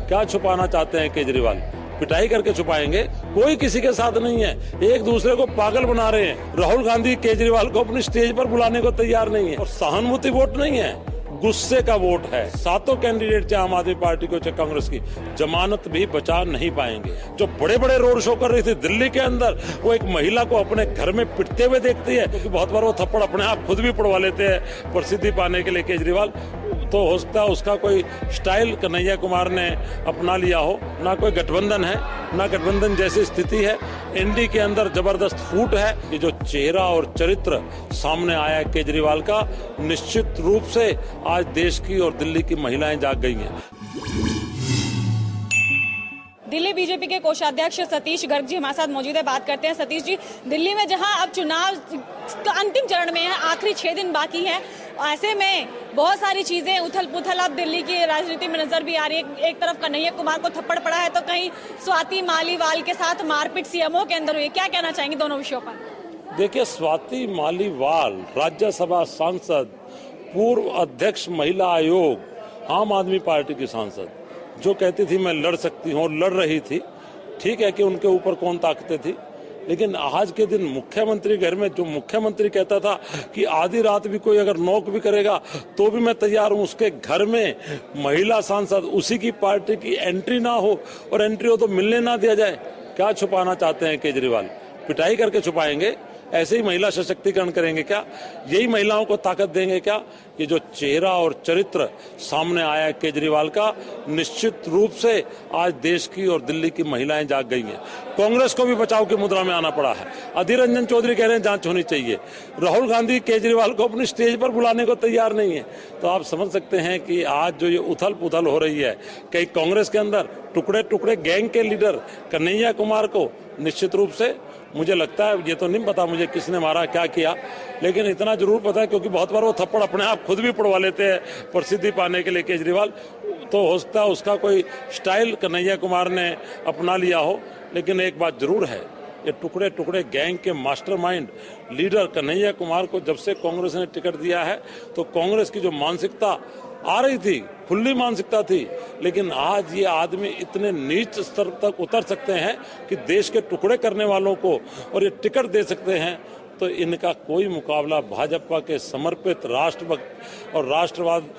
क्या छुपाना चाहते हैं केजरीवाल? पिटाई करके छुपाएंगे? कोई किसी के साथ नहीं है, एक दूसरे को पागल बना रहे हैं। राहुल गांधी केजरीवाल को अपनी स्टेज पर बुलाने को तैयार नहीं है। और सहानुभूति वोट नहीं है, गुस्से का वोट है। सातों कैंडिडेट चाहे आम आदमी पार्टी को चाहे कांग्रेस की, जमानत भी बचा नहीं पाएंगे। जो बड़े बड़े रोड शो कर रही थी दिल्ली के अंदर, वो एक महिला को अपने घर में पिटते हुए देखती है, क्योंकि बहुत बार वो थप्पड़ अपने आप खुद भी पड़वा लेते हैं प्रसिद्धि पाने के लिए केजरीवाल। तो हो सकता है उसका कोई स्टाइल कन्हैया कुमार ने अपना लिया हो। ना कोई गठबंधन है, ना गठबंधन जैसी स्थिति है। एनडीए के अंदर जबरदस्त फूट है। ये जो चेहरा और चरित्र सामने आया है केजरीवाल का, निश्चित रूप से आज देश की और दिल्ली की महिलाएं जाग गई हैं। दिल्ली बीजेपी के कोषाध्यक्ष सतीश गर्ग जी हमारे साथ मौजूद है, बात करते हैं। सतीश जी, दिल्ली में जहां अब चुनाव अंतिम चरण में है, आखिरी 6 दिन बाकी है, ऐसे में बहुत सारी चीजें उथल पुथल अब दिल्ली की राजनीति में नजर भी आ रही है। एक तरफ कन्हैया कुमार को थप्पड़ पड़ा है, तो कहीं स्वाति मालीवाल के साथ मारपीट सीएमओ के अंदर हुई। क्या कहना चाहेंगे दोनों विषयों पर? देखिए, स्वाति मालीवाल राज्यसभा सांसद, पूर्व अध्यक्ष महिला आयोग, आम आदमी पार्टी की सांसद, जो कहती थी मैं लड़ सकती हूँ और लड़ रही थी। ठीक है कि उनके ऊपर कौन ताकतें थी, लेकिन आज के दिन मुख्यमंत्री घर में जो मुख्यमंत्री कहता था कि आधी रात भी कोई अगर नॉक भी करेगा तो भी मैं तैयार हूं, उसके घर में महिला सांसद, उसी की पार्टी की एंट्री ना हो, और एंट्री हो तो मिलने ना दिया जाए। क्या छुपाना चाहते हैं केजरीवाल? पिटाई करके छुपाएंगे? ऐसे ही महिला सशक्तिकरण करेंगे क्या? यही महिलाओं को ताकत देंगे क्या? ये जो चेहरा और चरित्र सामने आया है केजरीवाल का, निश्चित रूप से आज देश की और दिल्ली की महिलाएं जाग गई हैं। कांग्रेस को भी बचाव की मुद्रा में आना पड़ा है। अधीर रंजन चौधरी कह रहे हैं जांच होनी चाहिए। राहुल गांधी केजरीवाल को अपनी स्टेज पर बुलाने को तैयार नहीं है। तो आप समझ सकते हैं कि आज जो ये उथल पुथल हो रही है, कई कांग्रेस के अंदर टुकड़े टुकड़े गैंग के लीडर कन्हैया कुमार को, निश्चित रूप से मुझे लगता है, ये तो नहीं पता मुझे किसने मारा क्या किया, लेकिन इतना जरूर पता है क्योंकि बहुत बार वो थप्पड़ अपने आप खुद भी पड़वा लेते हैं प्रसिद्धि पाने के लिए केजरीवाल। तो हो सकता है उसका कोई स्टाइल कन्हैया कुमार ने अपना लिया हो, लेकिन एक बात जरूर है, ये टुकड़े टुकड़े गैंग के मास्टरमाइंड लीडर कन्हैया कुमार को जब से कांग्रेस ने टिकट दिया है, तो कांग्रेस की जो मानसिकता आ रही थी, खुली मानसिकता थी, लेकिन आज ये आदमी इतने नीच स्तर तक उतर सकते हैं कि देश के टुकड़े करने वालों को और ये टिकट दे सकते हैं। तो इनका कोई मुकाबला भाजपा के समर्पित राष्ट्रभक्त और राष्ट्रवाद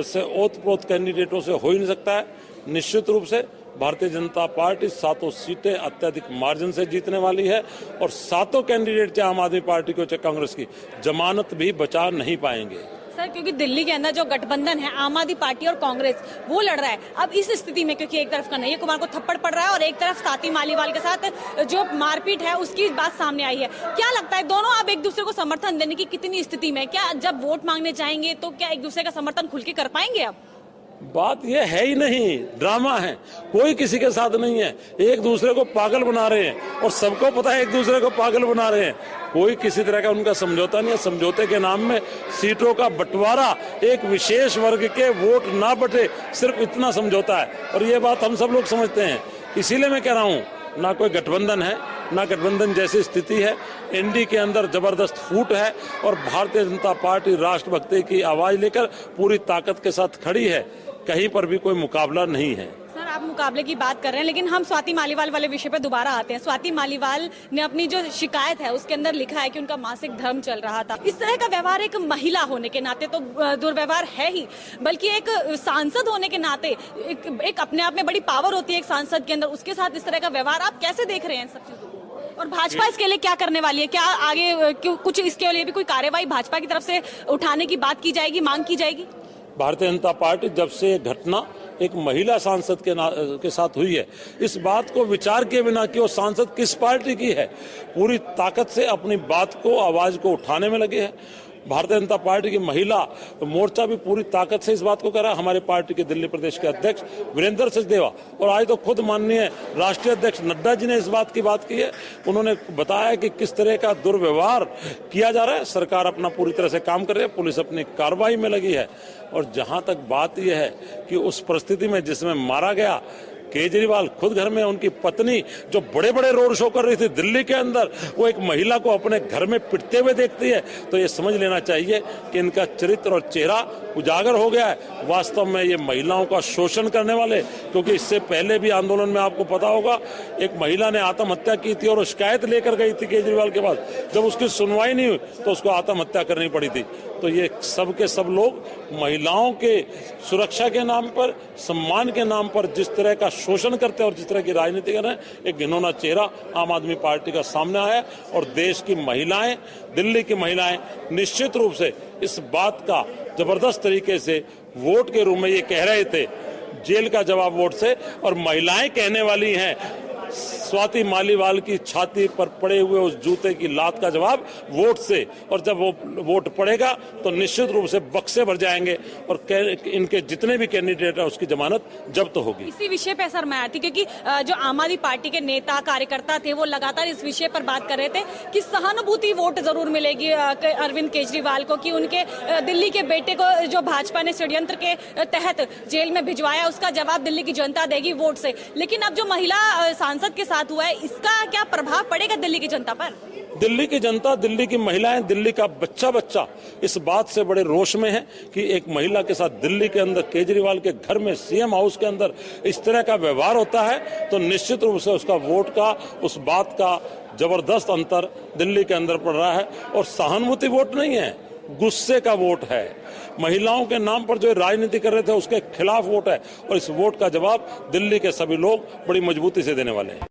से ओतप्रोत कैंडिडेटों से हो ही नहीं सकता है। निश्चित रूप से भारतीय जनता पार्टी 7 सीटें अत्यधिक मार्जिन से जीतने वाली है, और 7 कैंडिडेट चाहे आम आदमी पार्टी को चाहे कांग्रेस की, जमानत भी बचा नहीं पाएंगे। सर, क्योंकि दिल्ली के अंदर जो गठबंधन है आम आदमी पार्टी और कांग्रेस, वो लड़ रहा है। अब इस स्थिति में क्योंकि एक तरफ कन्हैया कुमार को थप्पड़ पड़ रहा है और एक तरफ स्वाति मालीवाल के साथ जो मारपीट है उसकी बात सामने आई है, क्या लगता है दोनों अब एक दूसरे को समर्थन देने की कितनी स्थिति में? क्या जब वोट मांगने जाएंगे तो क्या एक दूसरे का समर्थन खुल के कर पाएंगे? अब बात यह है ही नहीं, ड्रामा है, कोई किसी के साथ नहीं है, एक दूसरे को पागल बना रहे हैं, और सबको पता है एक दूसरे को पागल बना रहे हैं। कोई किसी तरह का उनका समझौता नहीं है। समझौते के नाम में सीटों का बंटवारा, एक विशेष वर्ग के वोट ना बटे, सिर्फ इतना समझौता है, और ये बात हम सब लोग समझते हैं। इसीलिए मैं कह रहा हूँ, ना कोई गठबंधन है, ना गठबंधन जैसी स्थिति है। एनडीए के अंदर जबरदस्त फूट है, और भारतीय जनता पार्टी राष्ट्रभक्ति की आवाज लेकर पूरी ताकत के साथ खड़ी है। कहीं पर भी कोई मुकाबला नहीं है। सर, आप मुकाबले की बात कर रहे हैं, लेकिन हम स्वाति मालीवाल वाले विषय पे दोबारा आते हैं। स्वाति मालीवाल ने अपनी जो शिकायत है उसके अंदर लिखा है कि उनका मासिक धर्म चल रहा था। इस तरह का व्यवहार एक महिला होने के नाते तो दुर्व्यवहार है ही, बल्कि एक सांसद होने के नाते एक अपने आप में बड़ी पावर होती है एक सांसद के अंदर, उसके साथ इस तरह का व्यवहार आप कैसे देख रहे हैं सब चीजों को? और भाजपा इसके लिए क्या करने वाली है? क्या आगे कुछ इसके लिए भी कोई कार्यवाही भाजपा की तरफ से उठाने की बात की जाएगी, मांग की जाएगी? भारतीय जनता पार्टी जब से ये घटना एक महिला सांसद के साथ हुई है, इस बात को विचार किए बिना कि वो सांसद किस पार्टी की है, पूरी ताकत से अपनी बात को, आवाज को उठाने में लगे हैं। भारतीय जनता पार्टी की महिला मोर्चा भी पूरी ताकत से इस बात को कर रहा है। हमारे पार्टी के दिल्ली प्रदेश के अध्यक्ष वीरेंद्र सचदेवा, और आज तो खुद माननीय राष्ट्रीय अध्यक्ष नड्डा जी ने इस बात की बात की है। उन्होंने बताया कि किस तरह का दुर्व्यवहार किया जा रहा है। सरकार अपना पूरी तरह से काम कर रही है, पुलिस अपनी कार्रवाई में लगी है, और जहां तक बात यह है कि उस परिस्थिति में जिसमें मारा गया केजरीवाल खुद घर में, उनकी पत्नी जो बड़े बड़े रोड शो कर रही थी दिल्ली के अंदर, वो एक महिला को अपने घर में पिटते हुए देखती है, तो ये समझ लेना चाहिए कि इनका चरित्र और चेहरा उजागर हो गया है। वास्तव में ये महिलाओं का शोषण करने वाले, क्योंकि इससे पहले भी आंदोलन में आपको पता होगा एक महिला ने आत्महत्या की थी और शिकायत लेकर गई थी केजरीवाल के पास, जब उसकी सुनवाई नहीं हुई तो उसको आत्महत्या करनी पड़ी थी। तो ये सब के सब लोग महिलाओं के सुरक्षा के नाम पर, सम्मान के नाम पर जिस तरह का शोषण करते हैं और जिस तरह की राजनीति कर रहे हैं, एक घिनौना चेहरा आम आदमी पार्टी का सामने आया है। और देश की महिलाएं, दिल्ली की महिलाएं निश्चित रूप से इस बात का जबरदस्त तरीके से वोट के रूप में ये कह रहे थे, जेल का जवाब वोट से, और महिलाएं कहने वाली हैं स्वाति मालीवाल की छाती पर पड़े हुए उस जूते की लात का जवाब वोट से। और जब वो वोट पड़ेगा तो निश्चित रूप से बक्से भर जाएंगे और इनके जितने भी कैंडिडेट हैं उसकी जमानत जब्त होगी। इसी विषय पे असर माया थी, क्योंकि जो आम आदमी पार्टी के नेता कार्यकर्ता थे वो लगातार इस विषय पर बात कर रहे थे कि सहानुभूति वोट जरूर मिलेगी अरविंद केजरीवाल को, कि उनके दिल्ली के बेटे को जो भाजपा ने षड्यंत्र के तहत जेल में भिजवाया उसका जवाब दिल्ली की जनता देगी वोट से। लेकिन अब जो महिला सांसद के साथ हुआ है, इसका क्या प्रभाव पड़ेगा दिल्ली की जनता पर? दिल्ली की जनता, दिल्ली की महिलाएं, दिल्ली का बच्चा इस बात से बड़े रोष में है कि एक महिला के साथ दिल्ली के अंदर केजरीवाल के घर में सीएम हाउस के अंदर इस तरह का व्यवहार होता है, तो निश्चित रूप से उसका वोट का, उस बात का जबरदस्त अंतर दिल्ली के अंदर पड़ रहा है। और सहानुभूति वोट नहीं है, गुस्से का वोट है। महिलाओं के नाम पर जो राजनीति कर रहे थे उसके खिलाफ वोट है, और इस वोट का जवाब दिल्ली के सभी लोग बड़ी मजबूती से देने वाले हैं।